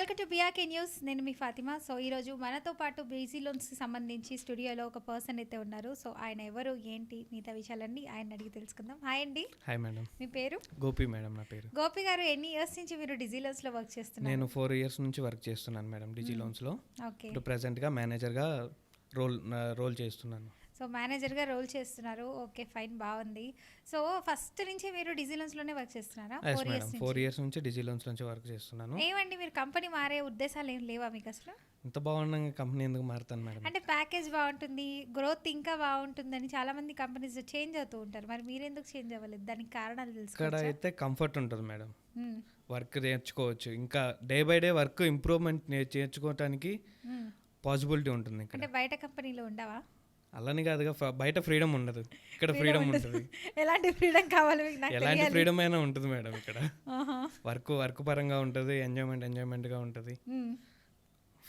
Welcome to BRK news. నేను మీ Fatima. So ఈరోజు మనతో పాటు బీసీ లోన్స్కి సంబంధించి స్టూడియోలో ఒక పర్సన్ అయితే ఉన్నారు. సో ఆయన ఎవరు ఏంటి మిగతా విషయాలన్నీ ఆయన అడిగి తెలుసుకుందాం. హాయ్ అండి. Hi madam. మీ పేరు? గోపి మేడం నా పేరు. గోపి గారు, ఎన్ని ఇయర్స్ నుంచి మీరు డిజీ లోన్స్లో వర్క్ చేస్తున్నారు? నేను 4 years నుంచి వర్క్ చేస్తున్నాను మేడం డిజీ లోన్స్లో. ఓకే. ఇప్పుడు ప్రెజెంట్గా మేనేజర్గా రోల్ చేస్తున్నాను. సో మేనేజర్గా రోల్ చేస్తున్నారు. ఓకే, ఫైన్, బాగుంది. సో ఫస్ట్ నుంచి మీరు డిజీ లోన్స్లోనే వర్క్ చేస్తున్నారా? 4 years 4 years నుంచి డిజీ లోన్స్ నుంచి వర్క్ చేస్తున్నాను. ఏమండి, మీరు కంపెనీ మారే ఉద్దేశాలు ఏం లేవా మీకు అసలు? ఇంత బాగుండగా కంపెనీ ఎందుకు మారుతాను మేడం? అంటే ప్యాకేజ్ బాగుంటుంది, గ్రోత్ ఇంకా బాగుంటుందని చాలా మంది కంపెనీస్ చేంజ్ అవుతూ ఉంటారు. మరి మీరు ఎందుకు చేంజ్ అవ్వలేదు? దానికి కారణాలు ఇక్కడ తెలుసుకోవచ్చా? అయితే కంఫర్ట్ ఉంటుంది మేడం, వర్క్ నేర్చుకోవచ్చు, ఇంకా day by day work improvement నేర్చుకోవటానికి పాసిబిలిటీ ఉంటుంది. ఇక్కడ అంటే బయట కంపెనీలో ఉండవా? అలానే కాదుగా, బయట ఫ్రీడమ్ ఉండదు, ఇక్కడ ఫ్రీడమ్ ఉంటుంది. ఎలాంటి ఫ్రీడమ్ కావాలి మీకు? నాకు ఎలాంటి తెలియాలి. ఫ్రీడమ్ అయినా ఉంటుంది మేడం ఇక్కడ. వర్క్ పరంగా ఉంటుంది, ఎంజాయ్మెంట్గా ఉంటుంది,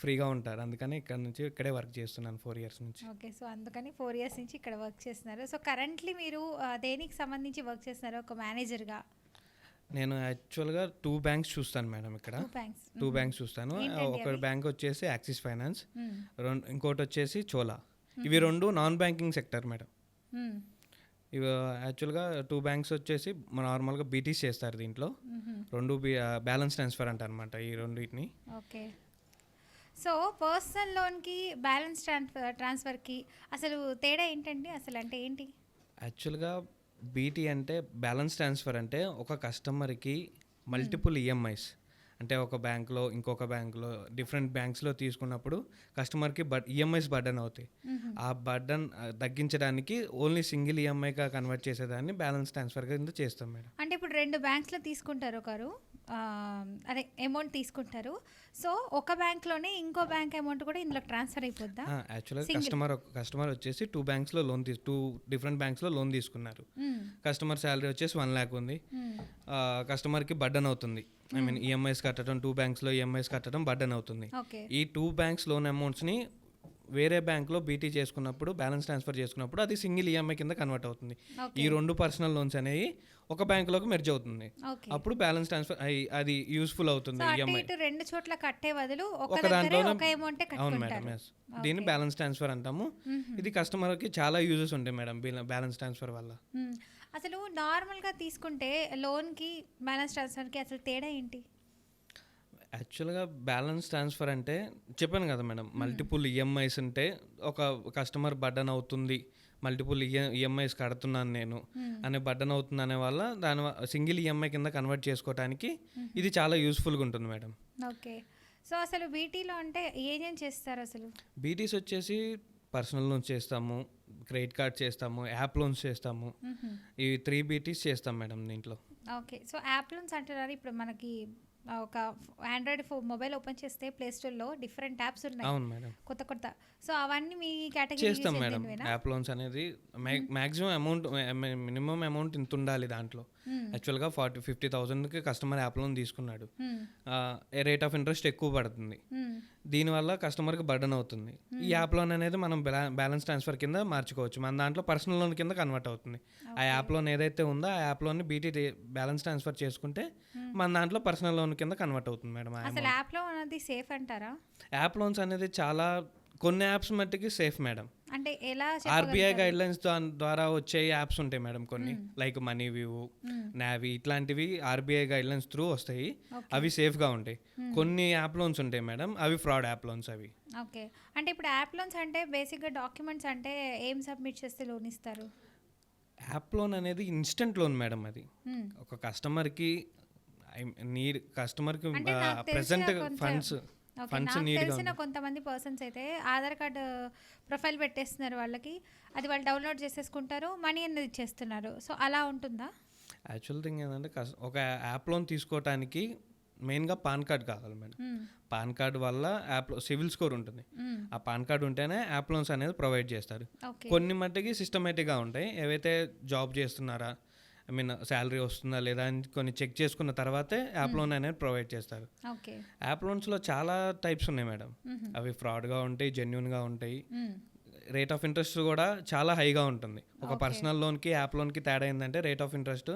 ఫ్రీగా ఉంటారు. అందుకని ఇక్కడ నుంచి ఇక్కడే వర్క్ చేస్తున్నాను 4 years నుంచి. ఓకే, సో అందుకని 4 years నుంచి ఇక్కడ వర్క్ చేస్తున్నారు. సో కరెంట్లీ మీరు దేనికి సంబంధించి వర్క్ చేస్తున్నారు ఒక మేనేజర్గా? నేను యాక్చువల్గా 2 banks చూస్తాను మేడం ఇక్కడ. 2 banks చూస్తాను. ఒక బ్యాంక్ వచ్చేసి యాక్సిస్ ఫైనాన్స్, ఇంకోటి వచ్చేసి చోలా. ఇవి 2 నాన్ బ్యాంకింగ్ సెక్టర్ మేడం. ఇవి యాక్చువల్గా 2 banks వచ్చేసి నార్మల్గా బీటీస్ చేస్తారు. దీంట్లో 2 బ్యాలెన్స్ ట్రాన్స్ఫర్ అంటారు అనమాట ఈ రెండింటిని. ఓకే. సో పర్సనల్ లోన్కి బ్యాలెన్స్ ట్రాన్స్ఫర్కి అసలు తేడా ఏంటండి? అసలు అంటే ఏంటి? యాక్చువల్గా బీటీ అంటే బ్యాలెన్స్ ట్రాన్స్ఫర్ అంటే ఒక కస్టమర్కి మల్టిపుల్ ఈఎంఐస్, అంటే ఒక బ్యాంక్లో ఇంకొక బ్యాంక్లో డిఫరెంట్ బ్యాంక్స్లో తీసుకున్నప్పుడు కస్టమర్కి ఈఎంఐస్ బర్డన్ అవుతాయి. ఆ బర్డన్ తగ్గించడానికి ఓన్లీ సింగిల్ ఈఎంఐగా కన్వర్ట్ చేసేదాన్ని బ్యాలెన్స్ ట్రాన్స్ఫర్ కింద చేస్తాం మేడం. అంటే ఇప్పుడు 2 బ్యాంక్స్లో తీసుకుంటారు ఒకరు, అదే అమౌంట్ తీసుకుంటారు. సో ఒక బ్యాంక్లోనే ఇంకో బ్యాంక్ అమౌంట్ కూడా ఇందులో ట్రాన్స్ఫర్ అయిపోద్దా? యాక్చువల్గా కస్టమర్ వచ్చేసి 2 banksలో లోన్ 2 different banksలో లోన్ తీసుకున్నారు. కస్టమర్ శాలరీ వచ్చేసి 1 lakh ఉంది. కస్టమర్కి బర్డన్ అవుతుంది, ఐ మీన్ ఈఎంఐస్ కట్టడం, 2 banksలో ఈఎంఐస్ కట్టడం బర్డన్ అవుతుంది. ఈ 2 banks లోన్ అమౌంట్స్ని వేరే బ్యాంక్లో బీటీ చేసుకున్నప్పుడు, బ్యాలెన్స్ ట్రాన్స్ఫర్ చేసుకున్నప్పుడు అది సింగిల్ ఈఎంఐ కింద కన్వర్ట్ అవుతుంది. ఈ 2 పర్సనల్ లోన్స్ అనేవి ఒక బ్యాంక్లోకి మెర్జ్ అవుతుంది. అప్పుడు బ్యాలెన్స్ ట్రాన్స్ఫర్ అది యూస్ఫుల్ అవుతుంది. ఈఎంఐ 2 చోట్ల కట్టే బదులు ఒక దాంట్లోనే. అవును మేడం, దీన్ని బ్యాలెన్స్ ట్రాన్స్ఫర్ అంటాము. ఇది కస్టమర్కి చాలా యూజెస్ ఉంటాయి మేడం బ్యాలెన్స్ ట్రాన్స్ఫర్ వల్ల. అసలు నార్మల్గా తీసుకుంటే లోన్కి బ్యాలెన్స్ ట్రాన్స్ఫర్కి అసలు తేడా ఏంటి? యాక్చువల్గా బ్యాలెన్స్ ట్రాన్స్ఫర్ అంటే చెప్పాను కదా మేడం, మల్టిపుల్ ఈఎంఐస్ ఉంటే ఒక కస్టమర్ బర్డన్ అవుతుంది, మల్టిపుల్ ఈఎంఐస్ కడుతున్నాను నేను అనే బర్డన్ అవుతుంది అనే వల్ల దాని సింగిల్ ఈఎంఐ కింద కన్వర్ట్ చేసుకోవడానికి ఇది చాలా యూస్ఫుల్గా ఉంటుంది మేడం. ఓకే. సో అసలు బీటీలో అంటే ఏం చేస్తారు? అసలు బీటీస్ వచ్చేసి పర్సనల్ లోన్స్ చేస్తాము, క్రెడిట్ కార్డ్ చేస్తాము, యాప్ లోన్స్ చేస్తాము. ఈ 3 BTs చేస్తాం మేడం దీంట్లో. ఓకే. సో యాప్ లోన్స్ అంటున్నారు. ఇప్పుడు మనకి ఒక ఆండ్రాయిడ్ మొబైల్ ఓపెన్ చేస్తే ప్లే స్టోర్లో డిఫరెంట్ యాప్స్ ఉన్నాయి. అవును మేడం, కొత్త. సో అవన్నీ మీ కేటగిరీ చేస్తాం మేడం. యాప్ లోన్స్ అనేది మ్యాక్సిమం అమౌంట్, మినిమం అమౌంట్ ఇంత ఉండాలి దాంట్లో. యాక్చువల్గా 40-50,000కి కస్టమర్ యాప్ లోన్ తీసుకున్నాడు, రేట్ ఆఫ్ ఇంట్రెస్ట్ ఎక్కువ పడుతుంది. దీనివల్ల కస్టమర్కి బర్డన్ అవుతుంది. ఈ యాప్ లోన్ అనేది మనం బ్యాలెన్స్ ట్రాన్స్ఫర్ కింద మార్చుకోవచ్చు, మన దాంట్లో పర్సనల్ లోన్ కింద కన్వర్ట్ అవుతుంది. ఆ యాప్ లోన్ ఏదైతే ఉందో ఆ app loan BT balance transfer చేసుకుంటే మన దాంట్లో పర్సనల్ లోన్ కింద కన్వర్ట్ అవుతుంది మేడం. అసలు యాప్ లోన్ అనేది సేఫ్ అంటారా? యాప్ లోన్స్ అనేది చాలా కొన్ని యాప్స్ మట్టికి సేఫ్ మేడం. అంటే ఎలా? ఆర్బీఐ గైడ్ లైన్స్ ద్వారా వచ్చే యాప్స్ ఉంటాయి మేడం కొన్ని, లైక్ మనీ వ్యూ, నావీ, ఇట్లాంటివి ఆర్బీఐ గైడ్ లైన్స్ త్రూ వస్తాయి. అవి సేఫ్గా ఉంటాయి. కొన్ని యాప్ లోన్స్ ఉంటాయి మేడం, అవి ఫ్రాడ్ యాప్ లోన్స్ అవి. ఓకే. అంటే ఇప్పుడు యాప్ లోన్స్ అంటే బేసిక్గా డాక్యుమెంట్స్ అంటే ఏం సబ్మిట్ చేస్తే లోన్ ఇస్తారు? యాప్ లోన్ అనేది ఇన్స్టెంట్ లోన్ మేడం. అది ఒక కస్టమర్కి ప్రెసెంట్ ఫండ్స్ తెలిసిన కొంతమంది పర్సన్స్ అయితే ఆధార్ కార్డు ప్రొఫైల్ పెట్టేస్తున్నారు వాళ్ళకి, అది వాళ్ళు డౌన్లోడ్ చేసేసుకుంటారు, మనీ అనేది ఇచ్చేస్తున్నారు. సో అలా ఉంటుందా? యాక్చువల్ థింగ్ ఏంటంటే ఒక యాప్ లోన్ తీసుకోవటానికి మెయిన్గా పాన్ కార్డ్ కావాలి మేడం. పాన్ కార్డ్ వల్ల యాప్లో సివిల్ స్కోర్ ఉంటుంది. ఆ పాన్ కార్డ్ ఉంటేనే యాప్ లోన్స్ అనేది ప్రొవైడ్ చేస్తారు. కొన్ని మట్టికి సిస్టమేటిక్గా ఉంటాయి, ఏవైతే జాబ్ చేస్తున్నారా, ఐ మీన్ శాలరీ వస్తుందా లేదా అని కొన్ని చెక్ చేసుకున్న తర్వాతే యాప్ లోన్ అనేది ప్రొవైడ్ చేస్తారు. యాప్ లోన్స్లో చాలా టైప్స్ ఉన్నాయి మేడం. అవి ఫ్రాడ్గా ఉంటాయి, జెన్యున్గా ఉంటాయి. రేట్ ఆఫ్ ఇంట్రెస్ట్ కూడా చాలా హైగా ఉంటుంది. ఒక పర్సనల్ లోన్కి యాప్ లోన్కి తేడా ఏంటంటే రేట్ ఆఫ్ ఇంట్రెస్ట్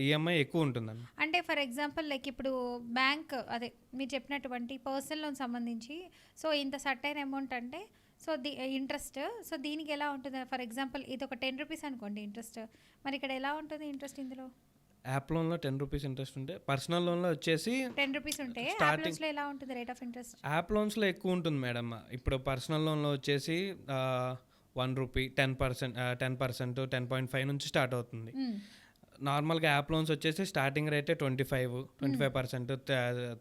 ఈఎంఐ ఎక్కువ ఉంటుందండి. అంటే ఫర్ ఎగ్జాంపుల్ లైక్ ఇప్పుడు బ్యాంక్ అదే మీరు చెప్పినటువంటి పర్సనల్ లోన్ సంబంధించి సో ఇంత సర్టైన్ అమౌంట్ అంటే సో ఇంట్రెస్ట్ సో దీనికి ఎలా ఉంటుంది? ఫర్ ఎగ్జాంపుల్ ఇది ఒక 10 రూపీస్ అనుకోండి ఇంట్రెస్ట్, మరి ఇక్కడ ఎలా ఉంటుంది ఇంట్రెస్ట్ ఇందులో? యాప్ లోన్లో 10 రూపీస్ ఇంట్రెస్ట్ ఉంటే పర్సనల్ లోన్లో వచ్చేసి 10 రూపీస్ ఉంటే starting- లో ఎలా ఉంటుంది రేట్ ఆఫ్ ఇంట్రెస్ట్? యాప్ లోన్స్లో ఎక్కువ ఉంటుంది మేడం. ఇప్పుడు పర్సనల్ లోన్లో వచ్చేసి ₹1 10%, 10.5 నుంచి స్టార్ట్ అవుతుంది. నార్మల్గా యాప్ లోన్స్ వచ్చేసి స్టార్టింగ్ రేటే 25%,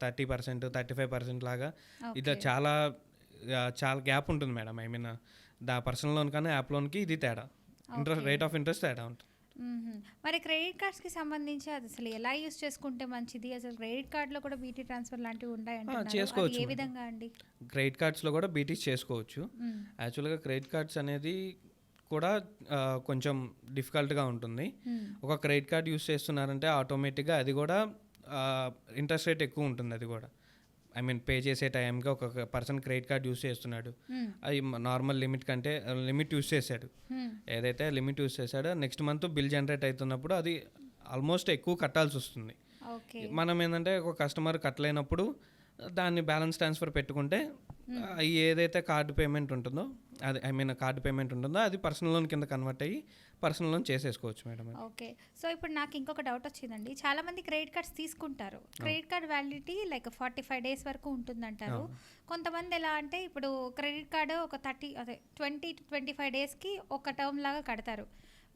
30%, 35% లాగా. ఇది చాలా గ్యాప్ ఉంటుంది madam. I mean personal loan కన్నా యాప్ లోన్కి ఇది తేడా, రేట్ ఆఫ్ ఇంట్రెస్ట్ తేడా ఉంటుంది. మరి క్రెడిట్ కార్డ్స్కి సంబంధించి అది అసలు ఎలా యూస్ చేసుకుంటే మంచిది? అసలు క్రెడిట్ కార్డ్లో కూడా బీటీ ట్రాన్స్ఫర్ లాంటివి ఉంటాయంటే చేసుకోవచ్చు ఏ విధంగా అండి? క్రెడిట్ కార్డ్స్లో కూడా బీటీస్ చేసుకోవచ్చు. యాక్చువల్గా క్రెడిట్ కార్డ్స్ అనేది కూడా కొంచెం డిఫికల్ట్గా ఉంటుంది. ఒక క్రెడిట్ కార్డ్ యూస్ చేస్తున్నారంటే ఆటోమేటిక్గా అది కూడా ఇంట్రెస్ట్ రేట్ ఎక్కువ ఉంటుంది. అది కూడా ఐ మీన్ పే చేసే టైంకి ఒక పర్సన్ క్రెడిట్ కార్డ్ యూస్ చేస్తున్నాడు, అది నార్మల్ లిమిట్ కంటే లిమిట్ యూస్ చేశాడు, ఏదైతే లిమిట్ యూస్ చేశాడో నెక్స్ట్ మంత్ బిల్ జనరేట్ అవుతున్నప్పుడు అది ఆల్మోస్ట్ ఎక్కువ కట్టాల్సి వస్తుంది. మనం ఏంటంటే ఒక కస్టమర్ కట్టలేనప్పుడు దాన్ని బ్యాలెన్స్ ట్రాన్స్ఫర్ పెట్టుకుంటే ఏదైతే కార్డు పేమెంట్ ఉంటుందో అది ఐ మీన్ కార్డు పేమెంట్ ఉంటుందో అది పర్సనల్ లోన్ కింద కన్వర్ట్ అయ్యి పర్సనల్ లోన్ చేసేసుకోవచ్చు మేడం. ఓకే, సో ఇప్పుడు నాకు ఇంకొక డౌట్ వచ్చిందండి. చాలా మంది క్రెడిట్ కార్డ్స్ తీసుకుంటారు, credit card validity like 45 days వరకు ఉంటుందంటారు. కొంతమంది ఎలా అంటే ఇప్పుడు క్రెడిట్ కార్డు ఒక 20-25 డేస్కి ఒక టర్మ్ లాగా కడతారు,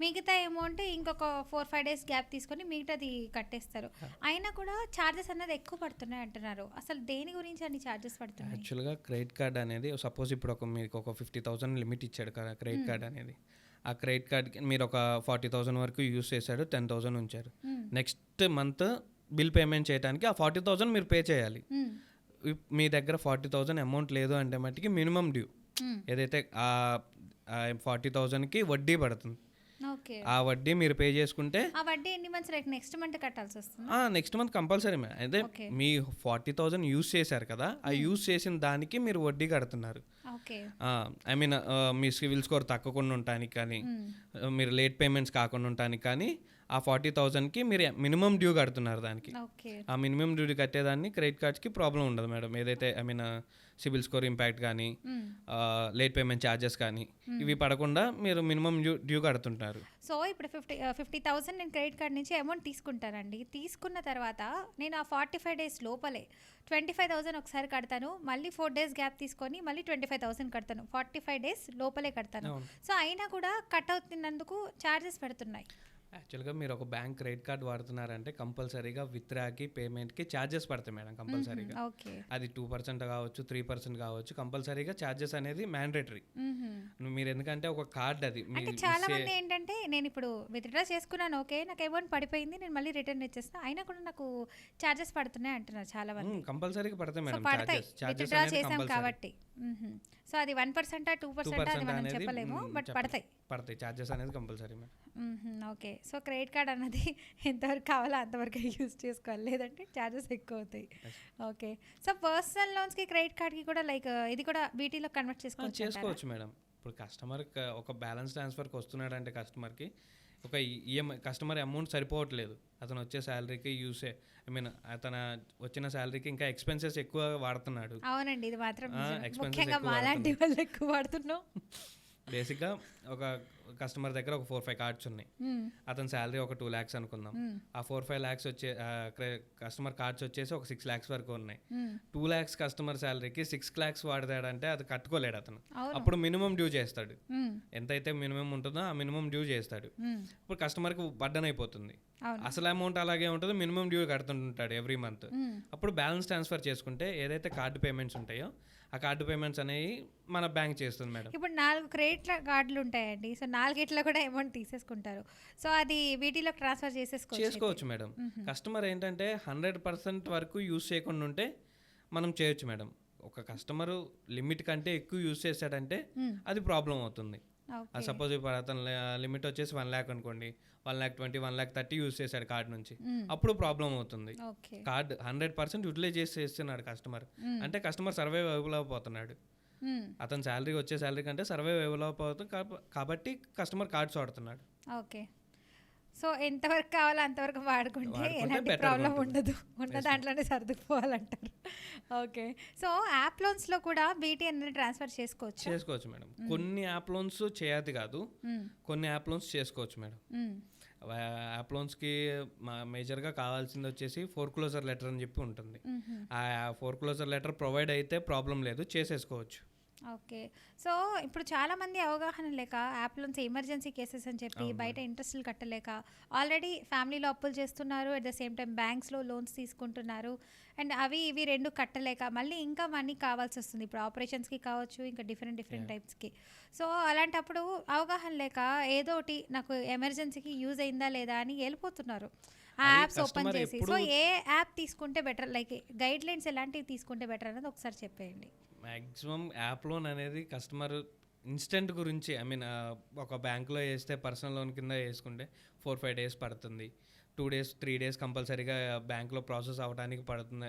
మిగతా అమౌంట్ ఇంకొక 4-5 డేస్ గ్యాప్ తీసుకొని మిగతాది కట్టేస్తారు. అయినా కూడా ఛార్జెస్ అనేది ఎక్కువ పడుతున్నాయి అంటున్నారు. అసలు దేని గురించి అన్ని ఛార్జెస్ పడుతున్నాయి? యాక్చువల్గా క్రెడిట్ కార్డ్ అనేది సపోజ్ ఇప్పుడు మీకు ఒక 50,000 లిమిట్ ఇచ్చాడు కదా క్రెడిట్ కార్డ్ అనేది. ఆ క్రెడిట్ కార్డ్కి మీరు ఒక 40,000 వరకు యూస్ చేశాడు, 10,000 ఉంచారు. నెక్స్ట్ మంత్ బిల్ పేమెంట్ చేయడానికి ఆ 40,000 మీరు పే చేయాలి. మీ దగ్గర 40,000 అమౌంట్ లేదు అంటే మట్టికి మినిమం డ్యూ ఏదైతే ఆ 40,000కి వడ్డీ పడుతుంది. ఆ వడ్డీ మీరు పే చేసుకుంటే ఆ వడ్డీ ఎన్ని మంత్స్ లైక్ నెక్స్ట్ మంత్ కట్టాల్సి వస్తుంది? Next month compulsory. అదే మీ 40,000 యూస్ చేశారు కదా, ఆ యూస్ చేసిన దానికి మీరు వడ్డీ కడుతున్నారు. I mean me civil score తగ్గకుండా ఉండటానికి కానీ మీరు లేట్ పేమెంట్స్ కాకుండా ఉండటానికి కానీ ఆ 40,000కి మీరు మినిమం డ్యూ కడుతున్నారు. దానికి ఆ మినిమం డ్యూ కట్టేదాన్ని క్రెడిట్ కార్డ్స్కి ప్రాబ్లం ఉండదు మేడం. ఏదైతే I mean CIBIL score impact కానీ లేట్ పేమెంట్ ఛార్జెస్ కానీ ఇవి పడకుండా మీరు మినిమం డ్యూ కడుతుంటారు. సో ఇప్పుడు 50,000 నేను క్రెడిట్ కార్డ్ నుంచి అమౌంట్ తీసుకుంటానండి. తీసుకున్న తర్వాత నేను ఆ 45 డేస్ లోపలే 25,000 ఒకసారి కడతాను, మళ్ళీ 4 డేస్ గ్యాప్ తీసుకొని మళ్ళీ 25,000 కడతాను, 45 డేస్ లోపలే కడతాను. సో అయినా కూడా కట్ అవుతున్నందుకు ఛార్జెస్ పెడుతున్నాయి. యాక్చువల్గా మీరు ఒక బ్యాంక్ క్రెడిట్ కార్డ్ వాడుతున్నారంటే కంపల్సరీగా విత్డ్రాకి పేమెంట్కి ఛార్జెస్ పడతాయి మేడం. కంపల్సరీగా అది 2% కావచ్చు, 3% కావచ్చు, కంపల్సరీగా ఛార్జెస్ అనేది మ్యాండేటరీ. మీరు ఎందుకంటే ఒక కార్డ్ అది చాలా మంది ఏంటంటే నేను ఇప్పుడు విత్డ్రా చేసుకున్నాను, ఓకే నాకు అమౌంట్ పడిపోయింది, నేను మళ్ళీ రిటర్న్ ఇచ్చేస్తా, అయినా కూడా నాకు ఛార్జెస్ పడుతున్నాయి అంటున్నారు చాలా మంది. కంపల్సరీగా పడతాయి మేడం, విత్డ్రా చేసాం కాబట్టి. సో అది 1%, 2% అది మనం చెప్పలేము, బట్ పడతాయి ఛార్జెస్ అనేది compulsory madam. Okay, so credit card అన్నది ఎంతవరకు కావాలో అంతవరకు యూజ్ చేసుకోవాలి, లేదంటే ఛార్జెస్ ఎక్కువ అవుతాయి. ఓకే, సో పర్సనల్ లోన్స్కి క్రెడిట్ కార్డ్కి కూడా లైక్ ఇది కూడా బీటీలో కన్వర్ట్ చేసుకోవచ్చు మేడం. ఇప్పుడు కస్టమర్ ఒక బ్యాలెన్స్ ట్రాన్స్ఫర్కి వస్తున్నాడంటే కస్టమర్కి ఒక ఈఎంఐ కస్టమర్ అమౌంట్ సరిపోవట్లేదు, అతను వచ్చే శాలరీకి యూసే ఐ మీన్ అతను వచ్చిన శాలరీకి ఇంకా ఎక్స్పెన్సెస్ ఎక్కువ వాడుతున్నాడు. అవునండి, ఇది మాత్రం ముఖ్యంగా మాలాంటి వాళ్ళు ఎక్కువ వాడుతున్నాం. బేసిక్గా ఒక కస్టమర్ దగ్గర ఒక 4-5 కార్డ్స్ ఉన్నాయి, అతని శాలరీ ఒక 2 lakhs అనుకుందాం. ఆ 4-5 lakhs వచ్చే కస్టమర్ కార్డ్స్ వచ్చేసి ఒక 6 lakhs వరకు ఉన్నాయి. 2 lakhs కస్టమర్ శాలరీకి 6 lakhs వాడతాడంటే అది కట్టుకోలేడు అతను. అప్పుడు మినిమం డ్యూ చేస్తాడు, ఎంతైతే మినిమం ఉంటుందో ఆ మినిమం డ్యూ చేస్తాడు. ఇప్పుడు కస్టమర్కి బర్డన్ అయిపోతుంది, అసలు అమౌంట్ అలాగే ఉంటుంది, మినిమం డ్యూ కడుతుంటాడు ఎవ్రీ మంత్. అప్పుడు బ్యాలెన్స్ ట్రాన్స్ఫర్ చేసుకుంటే ఏదైతే కార్డు పేమెంట్స్ ఉంటాయో ఆ కార్డు పేమెంట్స్ అనేవి మన బ్యాంక్ చేస్తుంది మేడం. ఇప్పుడు 4 క్రెడిట్ కార్డులు ఉంటాయండి, సో 4 కూడా అమౌంట్ తీసేసుకుంటారు, సో అది వీటిలో ట్రాన్స్ఫర్ చేసుకోవచ్చు మేడం. కస్టమర్ ఏంటంటే 100% వరకు యూస్ చేయకుండా ఉంటే మనం చేయొచ్చు మేడం. ఒక కస్టమర్ లిమిట్ కంటే ఎక్కువ యూస్ చేశాడంటే అది ప్రాబ్లం అవుతుంది. సపోజ్ ఇప్పుడు అతను లిమిట్ వచ్చేసి 1 lakh అనుకోండి, 1,20,000, 1,30,000 యూజ్ చేశాడు కార్డ్ నుంచి, అప్పుడు ప్రాబ్లం అవుతుంది. కార్డ్ 100% యూటిలైజ్ చేస్తున్నాడు కస్టమర్ అంటే కస్టమర్ సర్వైవ్ అయిపోతున్నాడు. అతని శాలరీ వచ్చే శాలరీ కంటే సర్వే డెవలప్ అవుతుంది కాబట్టి కస్టమర్ కార్డ్స్ వాడుతున్నాడు. ఓకే. సో ఎంతవరకు కావాలో అంతవరకు వాడుకుంటే ఎలాంటి better ప్రాబ్లం ఉంటుంది. ఉండదు, ఉన్న దాంట్లోనే సర్దుకుపోవాలంటారు. ఓకే. సో యాప్ లోన్స్లో కూడా బీటీ అనేది ట్రాన్స్ఫర్ చేసుకోవచ్చు మేడం. కొన్ని యాప్ లోన్స్ చేయదు కాదు, కొన్ని యాప్ లోన్స్ చేసుకోవచ్చు మేడం. యాప్ లోన్స్కి మేజర్గా కావాల్సింది వచ్చేసి ఫోర్క్లోజర్ లెటర్ అని చెప్పి ఉంటుంది. ఆ ఫోర్క్లోజర్ లెటర్ ప్రొవైడ్ అయితే ప్రాబ్లం లేదు, చేసేసుకోవచ్చు. ఓకే. సో ఇప్పుడు చాలామంది అవగాహన లేక యాప్ లోన్స్ ఎమర్జెన్సీ కేసెస్ అని చెప్పి బయట ఇంట్రెస్ట్లు కట్టలేక ఆల్రెడీ ఫ్యామిలీలో అప్పులు చేస్తున్నారు, అట్ ద సేమ్ టైం బ్యాంక్స్లో లోన్స్ తీసుకుంటున్నారు, అండ్ అవి ఇవి రెండు కట్టలేక మళ్ళీ ఇంకా మనీ కావాల్సి వస్తుంది. ఇప్పుడు ఆపరేషన్స్కి కావచ్చు, ఇంకా డిఫరెంట్ టైప్స్కి. సో అలాంటప్పుడు అవగాహన లేక ఏదో ఒకటి నాకు ఎమర్జెన్సీకి యూజ్ అయిందా లేదా అని వెళ్ళిపోతున్నారు ఆ యాప్స్ ఓపెన్ చేసి. సో ఏ యాప్ తీసుకుంటే బెటర్, లైక్ గైడ్ లైన్స్ ఎలాంటివి తీసుకుంటే బెటర్ అనేది ఒకసారి చెప్పేయండి. మ్యాక్సిమం యాప్ లోన్ అనేది కస్టమర్ ఇన్స్టెంట్ గురించి, ఐ మీన్ ఒక బ్యాంక్లో వేస్తే పర్సనల్ లోన్ కింద వేసుకుంటే 4-5 డేస్ పడుతుంది, 2 డేస్ 3 డేస్ కంపల్సరీగా బ్యాంక్లో ప్రాసెస్ అవ్వడానికి పడుతుంది.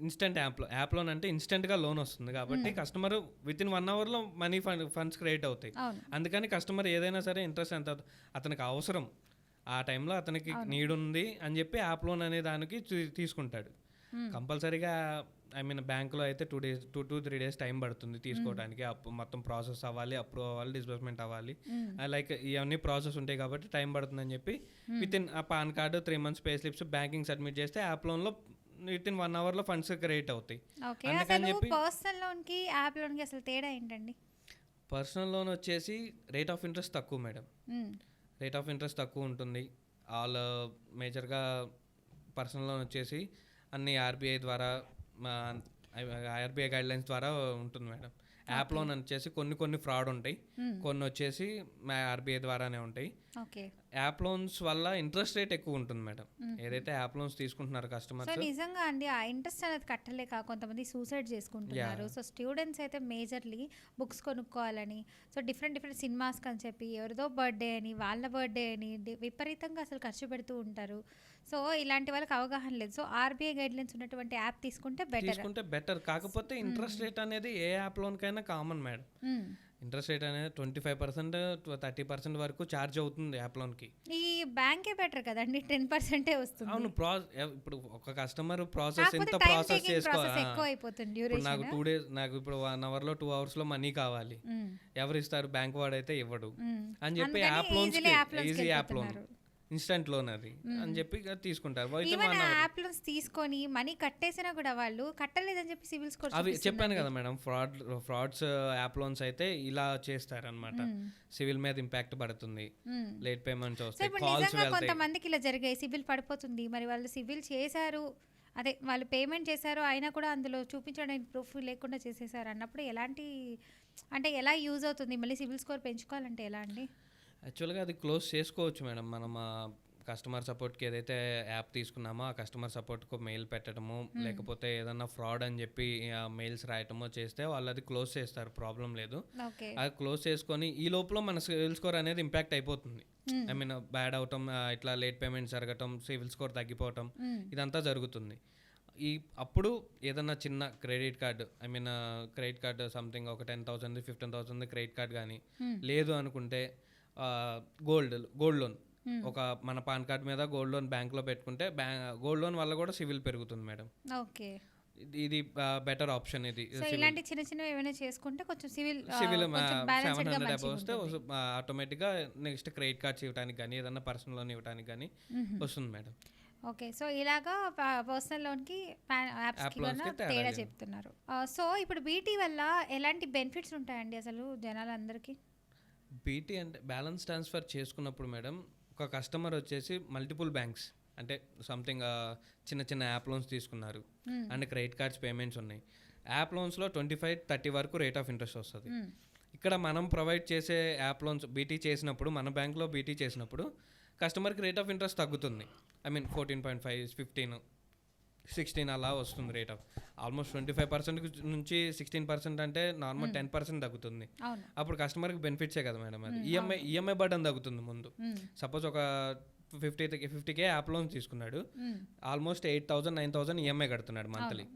ఇన్స్టెంట్ యాప్ లోన్ అంటే ఇన్స్టెంట్గా లోన్ వస్తుంది కాబట్టి కస్టమర్ విత్ ఇన్ 1 అవర్లో మనీ ఫండ్స్ క్రియేట్ అవుతాయి. అందుకని కస్టమర్ ఏదైనా సరే ఇంట్రెస్ట్ ఎంత అతనికి అవసరం ఆ టైంలో అతనికి నీడ్ ఉంది అని చెప్పి యాప్ లోన్ అనే దానికి తీసుకుంటాడు. కంపల్సరీగా ఐ మీన్ బ్యాంకులో అయితే 2 to 3 డేస్ టైం పడుతుంది తీసుకోవడానికి. మొత్తం ప్రాసెస్ అవ్వాలి, అప్రూవ్ అవ్వాలి, డిస్బర్స్మెంట్ అవ్వాలి, లైక్ ఇవన్నీ ప్రాసెస్ ఉంటాయి కాబట్టి టైం పడుతుందని చెప్పి విత్ ఇన్ ఆ pan card 3 months pay slips banking submit చేస్తే యాప్ లోన్లో విత్ ఇన్ 1 అవర్లో ఫండ్స్ క్రియేట్ అవుతాయి. అందుకని చెప్పి పర్సనల్ లోన్కి యాప్ లోన్కి అసలు తేడా ఏంటండి? పర్సనల్ లోన్ వచ్చేసి రేట్ ఆఫ్ ఇంట్రెస్ట్ తక్కువ మేడం, రేట్ ఆఫ్ ఇంట్రెస్ట్ తక్కువ ఉంటుంది. ఆల్ మేజర్గా పర్సనల్ లోన్ వచ్చేసి అన్ని ఆర్బీఐ ద్వారా ఆర్బీఐ గైడ్లైన్స్ ద్వారా ఉంటుంది మేడం. యాప్ లోన్ వచ్చేసి కొన్ని ఫ్రాడ్ ఉంటాయి, కొన్ని వచ్చేసి ఆర్బీఐ ద్వారానే ఉంటాయి. యాప్ లోన్స్ వల్ల ఇంట్రెస్ట్ రేట్ ఎక్కువ ఉంటుంది మేడం. ఏదైతే యాప్ లోన్స్ తీసుకుంటున్నారు కస్టమర్స్, నిజంగా అండి ఆ ఇంట్రెస్ట్ అనేది కట్టలేక కొంతమంది సూసైడ్ చేసుకుంటున్నారు. సో స్టూడెంట్స్ అయితే మేజర్లీ బుక్స్ కొనుక్కోవాలని, సో డిఫరెంట్ సినిమాస్కి అని చెప్పి ఎవరిదో బర్త్డే అని వాళ్ళ బర్త్డే అని విపరీతంగా అసలు ఖర్చు పెడుతూ ఉంటారు. సో ఇలాంటి వాళ్ళకి అవగాహన లేదు. సో ఆర్బీఐ గైడ్లైన్స్ ఉన్నటువంటి యాప్ తీసుకుంటే బెటర్. కాకపోతే ఇంట్రెస్ట్ రేట్ అనేది ఏ యాప్ లోన్కైనా కామన్ మేడం. ఇంట్రెస్ట్ రేట్ అనేది 25% 30% వరకు ఛార్జ్ అవుతుంది యాప్ లోన్కి. ఈ బ్యాంకే బెటర్ కదండి, 10% వస్తుంది. అవును, ఇప్పుడు ఒక కస్టమర్ ప్రాసెస్ చేసుకోవాలి. నాకు 2 days, నాకు ఇప్పుడు 1 అవర్లో 2 అవర్స్లో మనీ కావాలి, ఎవరు ఇస్తారు? బ్యాంక్ వాడైతే ఇవ్వడు అని చెప్పి app loans easy app loan instant loan అది అని చెప్పి తీసుకుంటారు. యాప్ లోన్స్ తీసుకొని మనీ కట్టేసినా కూడా వాళ్ళు కట్టలేదని చెప్పి సివిల్ స్కోర్ అవి చెప్పాను కదా మేడం, ఫ్రాడ్స్ యాప్ లోన్స్ అయితే ఇలా చేస్తారనమాట. సివిల్ మీద ఇంపాక్ట్ పడుతుంది, లేట్ పేమెంట్స్ వస్తాయి, కాల్స్ వెళ్తాయి. కొంతమందికి ఇలా జరిగాయి, సివిల్ పడిపోతుంది, మరి వాళ్ళు సివిల్ చేశారు, అదే వాళ్ళు పేమెంట్ చేశారు అయినా కూడా అందులో చూపించడానికి ప్రూఫ్ లేకుండా చేసేసారు అన్నప్పుడు ఎలాంటి, అంటే ఎలా యూజ్ అవుతుంది? మళ్ళీ సివిల్ స్కోర్ పెంచుకోవాలంటే ఎలా అండి? యాక్చువల్గా అది క్లోజ్ చేసుకోవచ్చు మేడం. మనం కస్టమర్ సపోర్ట్కి ఏదైతే యాప్ తీసుకున్నామో ఆ కస్టమర్ సపోర్ట్కు మెయిల్ పెట్టడము, లేకపోతే ఏదన్నా ఫ్రాడ్ అని చెప్పి మెయిల్స్ రాయటమో చేస్తే వాళ్ళు అది క్లోజ్ చేస్తారు, ప్రాబ్లం లేదు. అది క్లోజ్ చేసుకొని ఈ లోపల మన సివిల్ స్కోర్ అనేది ఇంపాక్ట్ అయిపోతుంది. ఐ మీన్ బ్యాడ్ అవటం, ఇట్లా లేట్ పేమెంట్స్ జరగటం, సివిల్ స్కోర్ తగ్గిపోవటం, ఇదంతా జరుగుతుంది. అప్పుడు ఏదన్నా చిన్న credit card, I mean credit card something ఒక 10,000 15,000 క్రెడిట్ కార్డ్ కానీ లేదు అనుకుంటే గోల్డ్ లోన్, ఒక మన పాన్ కార్డ్ మీద గోల్డ్ లోన్ బ్యాంక్లో పెట్టుకుంటే గోల్డ్ లోన్ వల్ల కూడా సివిల్ పెరుగుతుంది మేడం. ఇది బెటర్ ఆప్షన్. ఇది ఇలాంటి చిన్న ఏమైనా చేసుకుంటే కొంచెం సివిల్ 700 అబౌవ్ వస్తే ఆటోమేటిక్గా నెక్స్ట్ క్రెడిట్ కార్డ్స్ ఇవ్వడానికి కానీ ఏదన్నా పర్సనల్ లోన్ ఇవ్వడానికి కానీ వస్తుంది మేడం. ఓకే. సో ఇలాగా పర్సనల్ లోన్కి యాప్స్కి తేడా చెప్తున్నారు. సో ఇప్పుడు బీటీ వల్ల ఎలాంటి బెనిఫిట్స్ ఉంటాయండి అసలు జనాలందరికీ? బీటీ అంటే బ్యాలెన్స్ ట్రాన్స్ఫర్ చేసుకున్నప్పుడు మేడం, ఒక కస్టమర్ వచ్చేసి మల్టిపుల్ బ్యాంక్స్ అంటే సంథింగ్ చిన్న యాప్ లోన్స్ తీసుకున్నారు అండ్ క్రెడిట్ కార్డ్స్ పేమెంట్స్ ఉన్నాయి. యాప్ లోన్స్లో 25-30 వరకు రేట్ ఆఫ్ ఇంట్రెస్ట్ వస్తుంది. ఇక్కడ మనం ప్రొవైడ్ చేసే యాప్ లోన్స్ బీటీ చేసినప్పుడు, మన బ్యాంక్లో బీటీ చేసినప్పుడు కస్టమర్కి రేట్ ఆఫ్ ఇంట్రెస్ట్ తగ్గుతుంది. ఐ మీన్ 14.5, 15, 16 అలా వస్తుంది రేట్ ఆఫ్. ఆల్మోస్ట్ 25% నుంచి 16% అంటే నార్మల్ 10% తగ్గుతుంది. అప్పుడు కస్టమర్కి బెనిఫిట్సే కదా మేడం. అది ఈఎంఐ బర్డన్ తగ్గుతుంది. ముందు సపోజ్ ఒక 50K యాప్ లోన్స్ తీసుకున్నాడు, ఆల్మోస్ట్ 8,000 9,000 ఈఎంఐ కడుతున్నాడు మంత్లీ.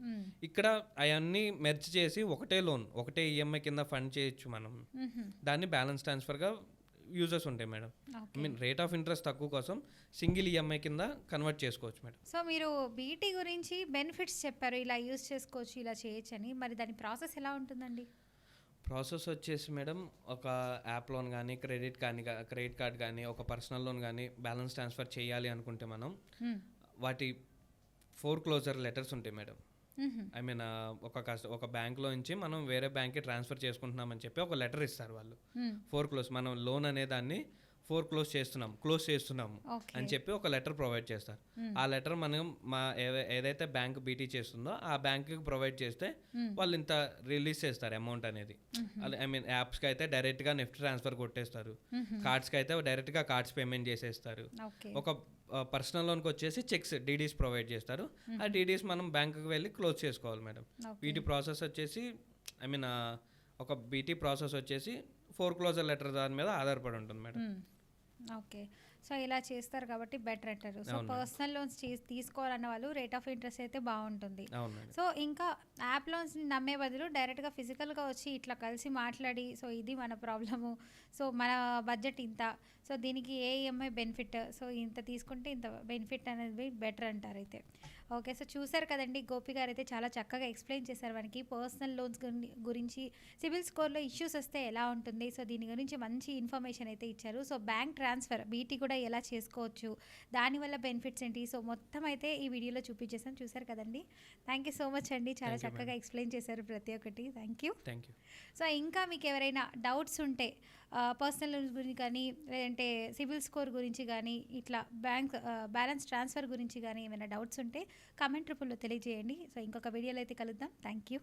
ఇక్కడ అవన్నీ మెర్జ్ చేసి ఒకటే ఈఎంఐ కింద ఫండ్ చేయొచ్చు మనం. దాన్ని బ్యాలెన్స్ ట్రాన్స్ఫర్గా యూజెస్ ఉంటాయి madam. I mean rate of interest తక్కువ కోసం సింగిల్ ఈఎంఐ కింద కన్వర్ట్ చేసుకోవచ్చు మేడం. సో మీరు బీటీ గురించి బెనిఫిట్స్ చెప్పారు, ఇలా యూజ్ చేసుకోవచ్చు, ఇలా చేయొచ్చు అని. మరి దాని ప్రాసెస్ ఎలా ఉంటుందండి? ప్రాసెస్ వచ్చేసి మేడం, ఒక యాప్ లోన్ కానీ క్రెడిట్ క్రెడిట్ కార్డ్ కానీ ఒక పర్సనల్ లోన్ కానీ బ్యాలెన్స్ ట్రాన్స్ఫర్ చేయాలి అనుకుంటే మనం వాటి క్లోజర్ లెటర్స్ ఉంటాయి మేడం. ఐ మీన్ ఒక బ్యాంక్లో నుంచి మనం వేరే బ్యాంక్కి ట్రాన్స్ఫర్ చేసుకుంటున్నామని చెప్పి ఒక లెటర్ ఇస్తారు వాళ్ళు. క్లోజ్ మనం లోన్ అనే దాన్ని క్లోజ్ చేస్తున్నాము అని చెప్పి ఒక లెటర్ ప్రొవైడ్ చేస్తారు. ఆ లెటర్ మనం ఏదైతే బ్యాంక్ బీటీ చేస్తుందో ఆ బ్యాంక్కి ప్రొవైడ్ చేస్తే వాళ్ళు ఇంత రిలీజ్ చేస్తారు అమౌంట్ అనేది. ఐ మీన్ యాప్స్కి అయితే డైరెక్ట్గా నెఫ్ట్ ట్రాన్స్ఫర్ కొట్టేస్తారు, కార్డ్స్కి అయితే డైరెక్ట్గా కార్డ్స్ పేమెంట్ చేసేస్తారు. ఒక పర్సనల్ లోన్కి వచ్చేసి చెక్స్ డీడీస్ ప్రొవైడ్ చేస్తారు. ఆ డీడీస్ మనం బ్యాంకుకి వెళ్ళి క్లోజ్ చేసుకోవాలి మేడం. వీటి ప్రాసెస్ వచ్చేసి ఐ మీన్ ఒక బీటీ ప్రాసెస్ వచ్చేసి క్లోజర్ లెటర్ దాని మీద ఆధారపడి ఉంటుంది మేడం. ఓకే, సో ఇలా చేస్తారు కాబట్టి బెటర్ అంటారు. సో పర్సనల్ లోన్స్ తీసుకోవాలన్న వాళ్ళు రేట్ ఆఫ్ ఇంట్రెస్ట్ అయితే బాగుంటుంది. సో ఇంకా యాప్ లోన్స్ని నమ్మే బదులు డైరెక్ట్గా ఫిజికల్గా వచ్చి ఇట్లా కలిసి మాట్లాడి, సో ఇది మన ప్రాబ్లము, సో మన బడ్జెట్ ఇంత, సో దీనికి ఏ ఈఎంఐ బెనిఫిట్, సో ఇంత తీసుకుంటే ఇంత బెనిఫిట్ అనేది బెటర్ అంటారు అయితే. ఓకే, సో చూసారు కదండి, గోపి గారు అయితే చాలా చక్కగా ఎక్స్ప్లెయిన్ చేశారు మనకి పర్సనల్ లోన్స్ గురించి, సిబిల్ స్కోర్లో ఇష్యూస్ వస్తే ఎలా ఉంటుంది, సో దీని గురించి మంచి ఇన్ఫర్మేషన్ అయితే ఇచ్చారు. సో బ్యాంక్ ట్రాన్స్ఫర్ బీటీ కూడా ఎలా చేసుకోవచ్చు, దానివల్ల బెనిఫిట్స్ ఏంటి, సో మొత్తం అయితే ఈ వీడియోలో చూపించేసాను. చూసారు కదండి, థ్యాంక్ యూ సో మచ్ అండి, చాలా చక్కగా ఎక్స్ప్లెయిన్ చేశారు ప్రతి ఒక్కటి. Thank you. సో ఇంకా మీకు ఎవరైనా డౌట్స్ ఉంటే పర్సనల్ లోన్స్ గురించి కానీ, లేదంటే సిబిల్ స్కోర్ గురించి కానీ, ఇట్లా బ్యాలెన్స్ ట్రాన్స్ఫర్ గురించి కానీ ఏమైనా డౌట్స్ ఉంటే కామెంట్ రూపంలో తెలియజేయండి. సో ఇంకొక వీడియోలో అయితే కలుద్దాం. Thank you.